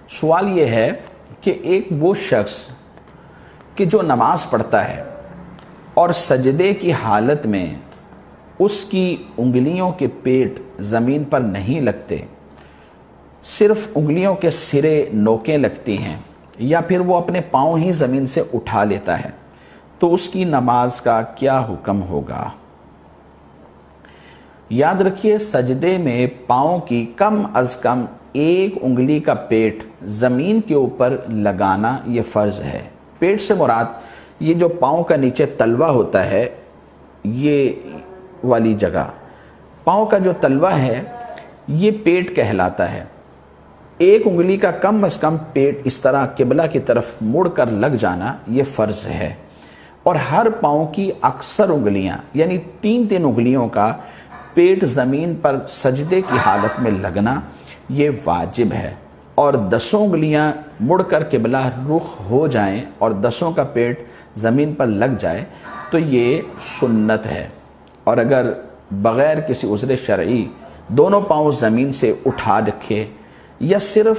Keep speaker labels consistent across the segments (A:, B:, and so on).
A: سوال یہ ہے کہ ایک وہ شخص کہ جو نماز پڑھتا ہے اور سجدے کی حالت میں اس کی انگلیوں کے پیٹ زمین پر نہیں لگتے، صرف انگلیوں کے سرے نوکیں لگتی ہیں، یا پھر وہ اپنے پاؤں ہی زمین سے اٹھا لیتا ہے، تو اس کی نماز کا کیا حکم ہوگا؟ یاد رکھیے، سجدے میں پاؤں کی کم از کم ایک انگلی کا پیٹ زمین کے اوپر لگانا یہ فرض ہے۔ پیٹ سے مراد یہ جو پاؤں کا نیچے تلوا ہوتا ہے، یہ والی جگہ، پاؤں کا جو تلوا ہے یہ پیٹ کہلاتا ہے۔ ایک انگلی کا کم از کم پیٹ اس طرح قبلہ کی طرف مڑ کر لگ جانا یہ فرض ہے، اور ہر پاؤں کی اکثر انگلیاں یعنی تین انگلیوں کا پیٹ زمین پر سجدے کی حالت میں لگنا یہ واجب ہے، اور 10 انگلیاں مڑ کر قبلہ رخ ہو جائیں اور 10 کا پیٹ زمین پر لگ جائے تو یہ سنت ہے۔ اور اگر بغیر کسی عذر شرعی دونوں پاؤں زمین سے اٹھا رکھے یا صرف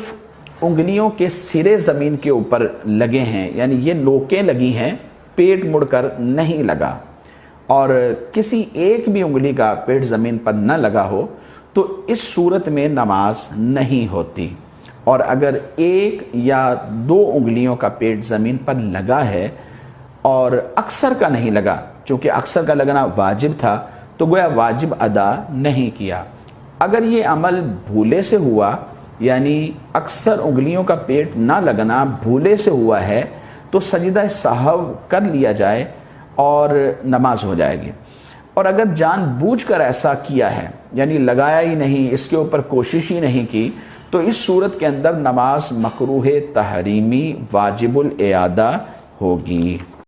A: انگلیوں کے سرے زمین کے اوپر لگے ہیں، یعنی یہ نوکیں لگی ہیں، پیٹ مڑ کر نہیں لگا، اور کسی ایک بھی انگلی کا پیٹ زمین پر نہ لگا ہو، تو اس صورت میں نماز نہیں ہوتی۔ اور اگر ایک یا 2 انگلیوں کا پیٹ زمین پر لگا ہے اور اکثر کا نہیں لگا، چونکہ اکثر کا لگنا واجب تھا تو گویا واجب ادا نہیں کیا۔ اگر یہ عمل بھولے سے ہوا، یعنی اکثر انگلیوں کا پیٹ نہ لگنا بھولے سے ہوا ہے، تو سجدہ سہو کر لیا جائے اور نماز ہو جائے گی۔ اور اگر جان بوجھ کر ایسا کیا ہے، یعنی لگایا ہی نہیں، اس کے اوپر کوشش ہی نہیں کی، تو اس صورت کے اندر نماز مکروہ تحریمی واجب الاعادہ ہوگی۔